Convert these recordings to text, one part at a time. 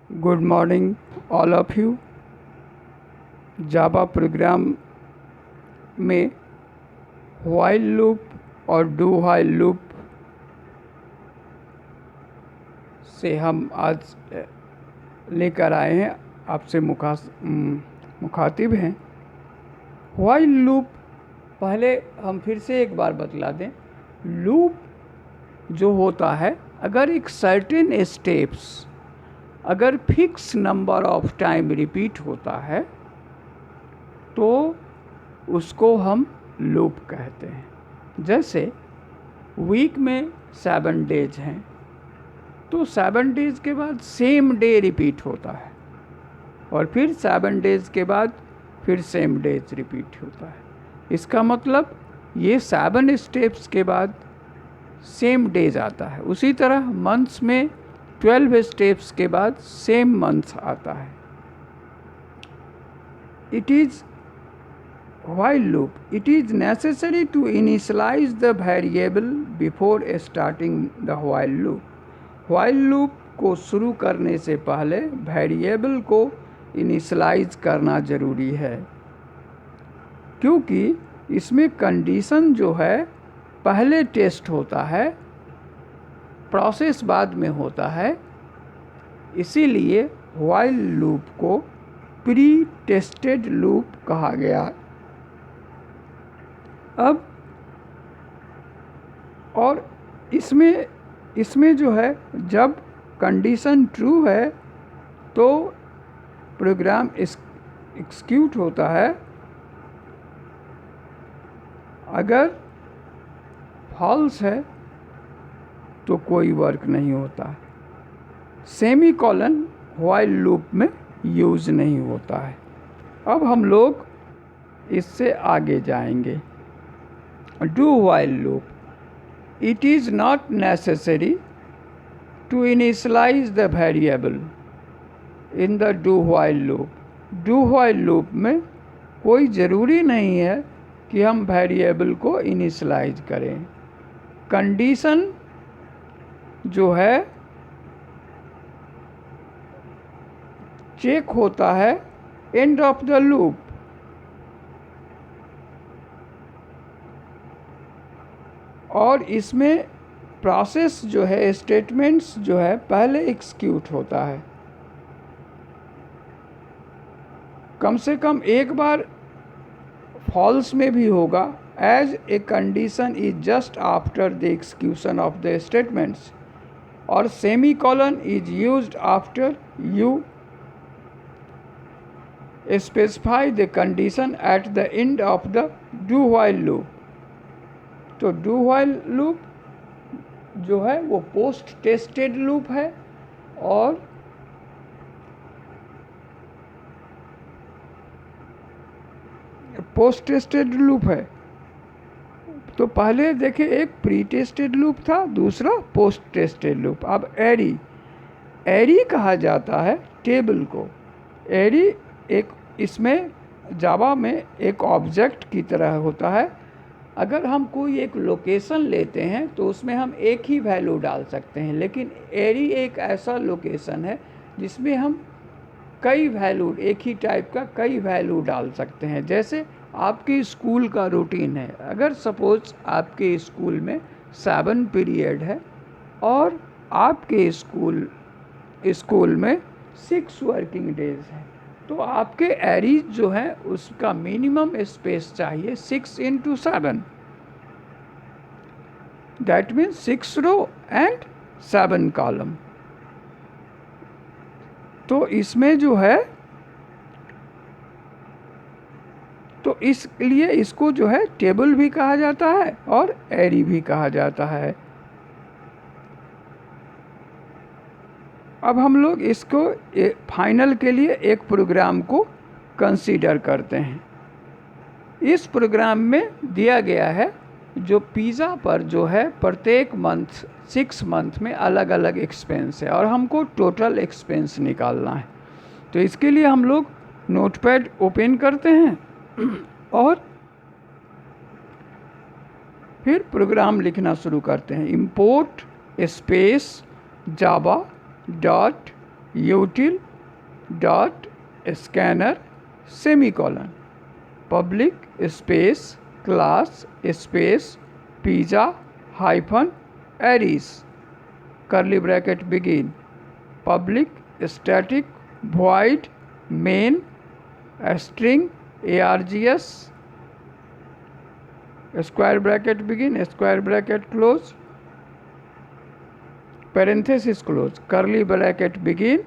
Good morning, all of you. Java program में while loop और do while loop से हम आज लेकर आए हैं, आपसे मुखातिब हैं। while लूप पहले हम फिर से एक बार बतला दें। लूप जो होता है, अगर एक सर्टेन स्टेप्स अगर fix number of time repeat होता है तो उसको हम लूप कहते हैं। जैसे वीक में 7 डेज हैं तो 7 डेज के बाद सेम डे रिपीट होता है और फिर 7 डेज के बाद फिर सेम डेज रिपीट होता है। इसका मतलब ये 7 स्टेप्स के बाद सेम डेज आता है। उसी तरह मंथ्स में 12 स्टेप्स के बाद सेम मंथ्स आता है। It is while loop, it is necessary to initialize the variable before starting the while loop. while loop को शुरू करने से पहले वेरिएबल को इनिशलाइज करना ज़रूरी है, क्योंकि इसमें कंडीशन जो है पहले टेस्ट होता है, प्रोसेस बाद में होता है। इसीलिए while लूप को प्री टेस्टेड लूप कहा गया। अब और इसमें जो है, जब कंडीशन ट्रू है तो प्रोग्राम एक्सिक्यूट होता है, अगर फॉल्स है तो कोई वर्क नहीं होता। सेमी कॉलन व्हाइल लूप में यूज़ नहीं होता है। अब हम लोग इससे आगे जाएंगे। Do while loop, it is not necessary to initialize the variable in the do while loop. do while loop में कोई ज़रूरी नहीं है कि हम वेरिएबल को इनिशलाइज करें। कंडीशन जो है चेक होता है एंड ऑफ द लूप। और इसमें प्रोसेस जो है, स्टेटमेंट्स जो है पहले एग्जीक्यूट होता है। कम से कम एक बार फॉल्स में भी होगा, as a condition is just after the execution of the statements, और semicolon is used after you specify the condition at the end of the do while loop. तो डू व्हाइल लूप जो है वो post tested loop है, और post tested loop है। तो पहले देखिए, एक प्री टेस्टेड लूप था, दूसरा पोस्ट टेस्टेड लूप। अब एरी कहा जाता है टेबल को। एरी एक इसमें जावा में एक ऑब्जेक्ट की तरह होता है। अगर हम कोई एक लोकेशन लेते हैं तो उसमें हम एक ही वैल्यू डाल सकते हैं, लेकिन एरी एक ऐसा लोकेशन है जिसमें हम कई वैल्यू, एक ही टाइप का कई वैल्यू डाल सकते हैं। जैसे आपके स्कूल का रूटीन है, अगर सपोज आपके स्कूल में 7 पीरियड है और आपके स्कूल में 6 वर्किंग डेज हैं, तो आपके एरीज जो है उसका मिनिमम स्पेस चाहिए 6 × 7, that means 6 row and 7 column. तो इसमें जो है, तो इसलिए इसको जो है टेबल भी कहा जाता है और एरी भी कहा जाता है। अब हम लोग इसको फाइनल के लिए एक प्रोग्राम को कंसीडर करते हैं। इस प्रोग्राम में दिया गया है जो पिज़्ज़ा पर जो है प्रत्येक मंथ 6 मंथ में अलग अलग एक्सपेंस है और हमको टोटल एक्सपेंस निकालना है। तो इसके लिए हम लोग नोटपैड ओपन करते हैं और फिर प्रोग्राम लिखना शुरू करते हैं। Import space Java dot util dot scanner semicolon public space class space pizza hyphen arrays curly bracket begin public static void main string args square bracket begin square bracket close parenthesis close curly bracket begin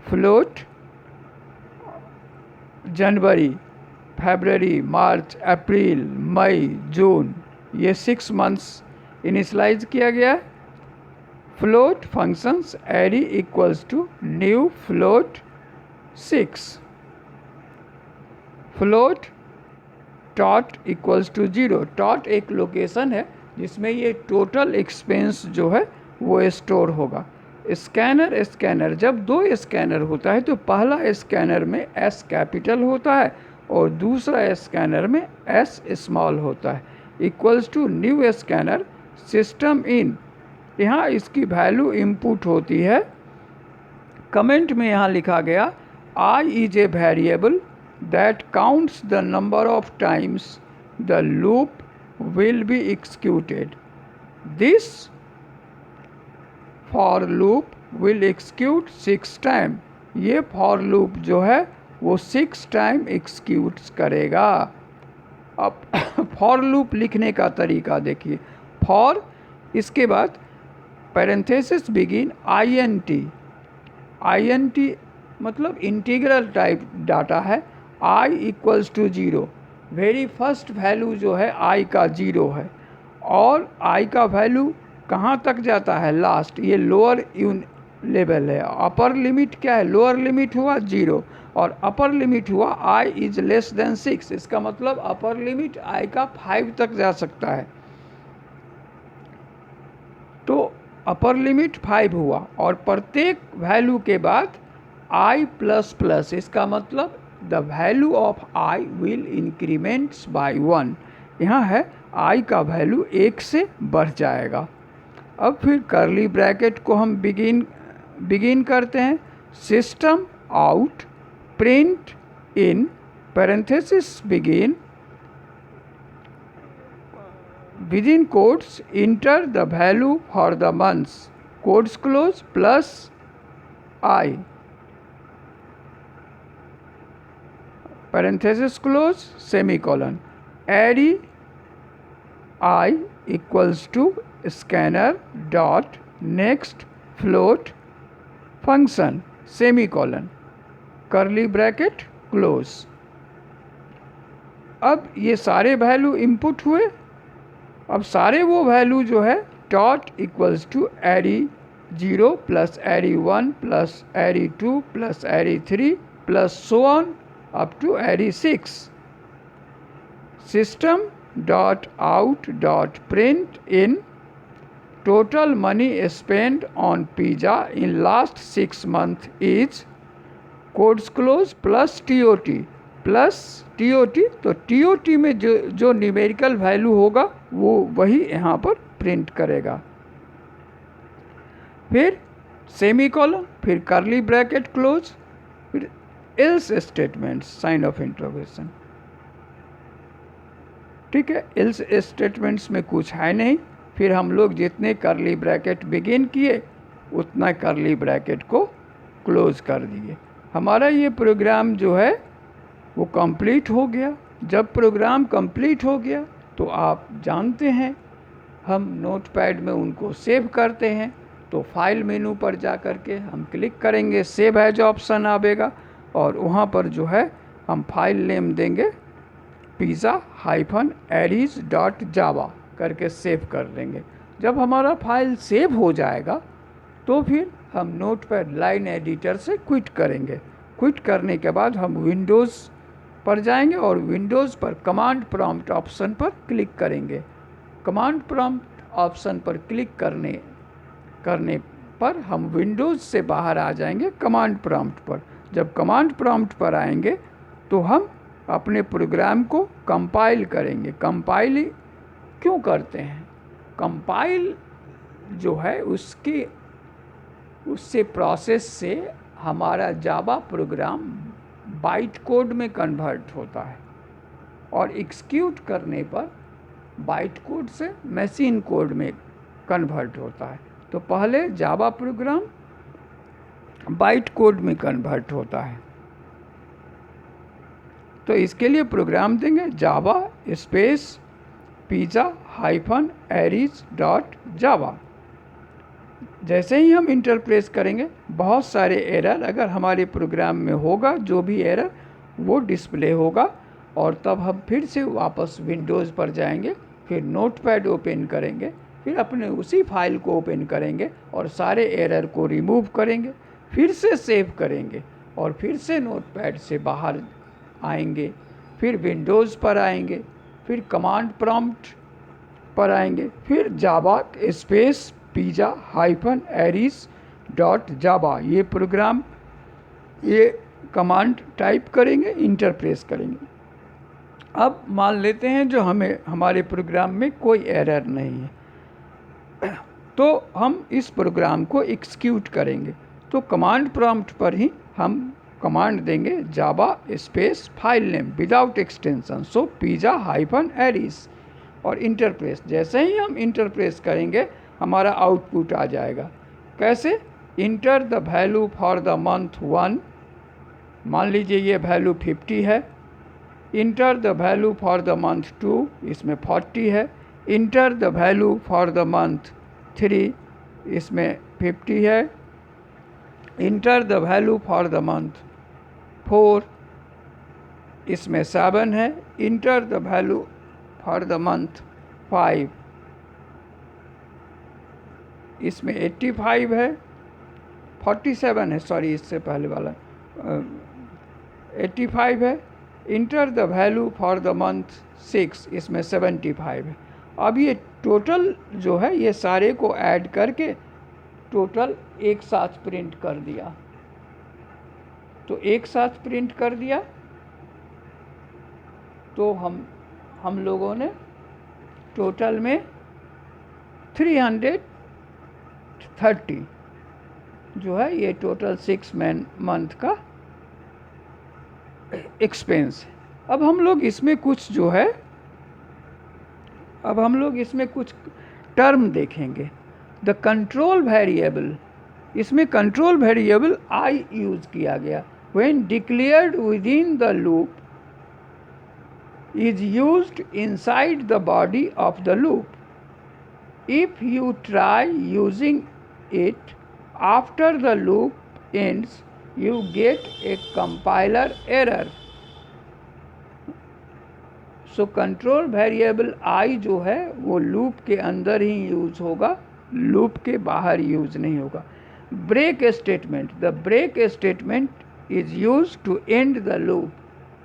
float जनवरी फरवरी मार्च अप्रैल मई जून ये 6 months initialize किया गया है। Float functions array equals to new float 6 float tot equals to 0 tot एक लोकेशन है जिसमें ये टोटल एक्सपेंस जो है वो स्टोर होगा। स्कैनर जब 2 स्कैनर होता है तो पहला स्कैनर में एस कैपिटल होता है और दूसरा स्कैनर में एस स्मॉल होता है। Equals to new scanner system in यहाँ इसकी वैल्यू इनपुट होती है। कमेंट में यहाँ लिखा गया I is a variable that counts the number of times the loop will be executed. This for loop will execute 6 time. ये फॉर लूप जो है वो 6 टाइम एक्सिक्यूट करेगा। अब फॉर लूप लिखने का तरीका देखिए। फॉर इसके बाद पैरेंथेसिस बिगिन INT मतलब इंटीग्रल टाइप डाटा है। I equals to 0 very first value जो है I का 0 है और I का वैल्यू कहाँ तक जाता है लास्ट, ये लोअर लेवल है। अपर लिमिट क्या है, लोअर लिमिट हुआ 0 और अपर लिमिट हुआ I इज लेस देन 6। इसका मतलब अपर लिमिट I का 5 तक जा सकता है। तो अपर लिमिट 5 हुआ और प्रत्येक वैल्यू के बाद I प्लस प्लस, इसका मतलब the value of I will increments by 1। यहाँ है I का वैल्यू 1 से बढ़ जाएगा। अब फिर कर्ली ब्रैकेट को हम बिगिन करते हैं। System out print in parenthesis begin within quotes enter the value for the months quotes close plus I parenthesis close semicolon array I equals to scanner dot next float function semicolon curly bracket close. अब ये सारे value input हुए। अब सारे वो value जो है dot equals to array 0 plus array 1 plus array 2 plus array 3 plus so on up to array 6। System dot out dot print in total money spent on pizza in last 6 months is codes close plus TOT तो TOT में जो numerical value होगा वो वही यहाँ पर print करेगा। फिर सेमीकोलन, फिर कर्ली ब्रैकेट क्लोज, फिर else statement sign of interrogation. ठीक है, एल्स स्टेटमेंट्स में कुछ है नहीं। फिर हम लोग जितने कर्ली ब्रैकेट बिगिन किए उतना कर्ली ब्रैकेट को क्लोज कर दिए। हमारा ये प्रोग्राम जो है वो कंप्लीट हो गया। जब प्रोग्राम कंप्लीट हो गया तो आप जानते हैं हम नोटपैड में उनको सेव करते हैं। तो फाइल मेनू पर जा कर के हम क्लिक करेंगे, सेव एज ऑप्शन आवेगा और वहाँ पर जो है हम फाइल नेम देंगे pizza-arrays.java करके सेव कर देंगे। जब हमारा फाइल सेव हो जाएगा तो फिर हम नोटपैड लाइन एडिटर से क्विट करेंगे। क्विट करने के बाद हम विंडोज़ पर जाएंगे और विंडोज़ पर कमांड प्रॉम्प्ट ऑप्शन पर क्लिक करेंगे। कमांड प्रॉम्प्ट ऑप्शन पर क्लिक करने पर हम विंडोज़ से बाहर आ जाएंगे कमांड प्रॉम्प्ट पर। जब कमांड प्रॉम्प्ट पर आएंगे तो हम अपने प्रोग्राम को कंपाइल करेंगे। कंपाइल क्यों करते हैं, कंपाइल जो है उससे प्रोसेस से हमारा जावा प्रोग्राम बाइट कोड में कन्वर्ट होता है और एग्जीक्यूट करने पर बाइट कोड से मशीन कोड में कन्वर्ट होता है। तो पहले जावा प्रोग्राम बाइट कोड में कन्वर्ट होता है। तो इसके लिए प्रोग्राम देंगे जावा स्पेस pizza-arrays.java। जैसे ही हम इंटरप्रेस करेंगे, बहुत सारे एरर अगर हमारे प्रोग्राम में होगा, जो भी एरर वो डिस्प्ले होगा, और तब हम फिर से वापस विंडोज़ पर जाएंगे, फिर नोटपैड ओपन करेंगे, फिर अपने उसी फाइल को ओपन करेंगे और सारे एरर को रिमूव करेंगे, फिर से सेव करेंगे और फिर से नोटपैड से बाहर आएंगे, फिर विंडोज़ पर आएंगे, फिर कमांड प्रॉम्प्ट पर आएंगे, फिर जावा स्पेस pizza-arrays.java ये प्रोग्राम, ये कमांड टाइप करेंगे, इंटरप्रेस करेंगे। अब मान लेते हैं जो हमारे प्रोग्राम में कोई एरर नहीं है, तो हम इस प्रोग्राम को एग्जीक्यूट करेंगे। तो कमांड प्रॉम्प्ट पर ही हम कमांड देंगे Java space file name without extension, so pizza-arrays और इंटरप्रेस। जैसे ही हम इंटरप्रेस करेंगे, हमारा आउटपुट आ जाएगा। कैसे? Inter the value for the month 1, मान लीजिए ये वैल्यू 50 है। Inter the value for the month 2, इसमें 40 है। Inter the value for the month 3, इसमें 50 है। Inter the value for the month 4, इसमें 7 है। Inter the value for the month 5, इसमें 85 है, 47 है, सॉरी इससे पहले वाला 85 है। Inter the value for the month 6, इसमें 75 है। अब ये टोटल जो है, ये सारे को ऐड करके टोटल एक साथ प्रिंट कर दिया। तो एक साथ प्रिंट कर दिया, तो हम लोगों ने टोटल में 330 जो है, ये टोटल 6 मंथ का एक्सपेंस है। अब हम लोग इसमें कुछ जो है, अब हम लोग इसमें कुछ टर्म देखेंगे। द कंट्रोल वेरिएबल, इसमें कंट्रोल वेरिएबल आई यूज किया गया। When declared within the loop is used inside the body of the loop. If you try using it after the loop ends, you get a compiler error. So control variable I जो है वो loop के अंदर ही use होगा, loop के बाहर use नहीं होगा। Break statement, the break statement is use to end the loop.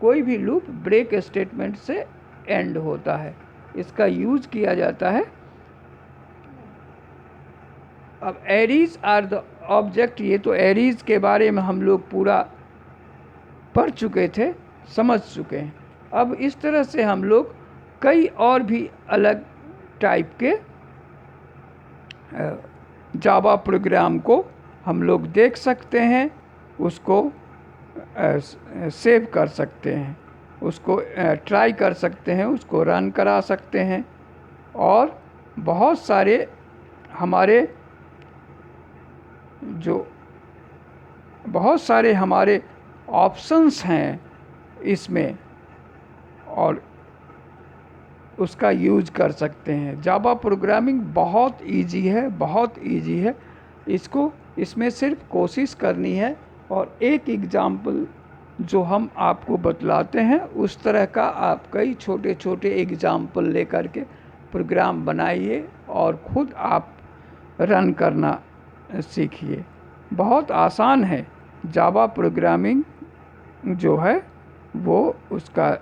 कोई भी लूप ब्रेक स्टेटमेंट से एंड होता है, इसका यूज किया जाता है। अब एरीज आर द ऑब्जेक्ट, ये तो एरीज के बारे में हम लोग पूरा पढ़ चुके थे, समझ चुके हैं। अब इस तरह से हम लोग कई और भी अलग टाइप के जावा प्रोग्राम को हम लोग देख सकते हैं, उसको सेव कर सकते हैं, उसको ट्राई कर सकते हैं, उसको रन करा सकते हैं। और बहुत सारे हमारे ऑप्शंस हैं इसमें, और उसका यूज कर सकते हैं। जावा प्रोग्रामिंग बहुत इजी है, बहुत इजी है। इसमें सिर्फ कोशिश करनी है, और एक एग्ज़ाम्पल जो हम आपको बतलाते हैं उस तरह का आप कई छोटे छोटे एग्ज़ाम्पल लेकर के प्रोग्राम बनाइए और ख़ुद आप रन करना सीखिए। बहुत आसान है जावा प्रोग्रामिंग जो है वो, उसका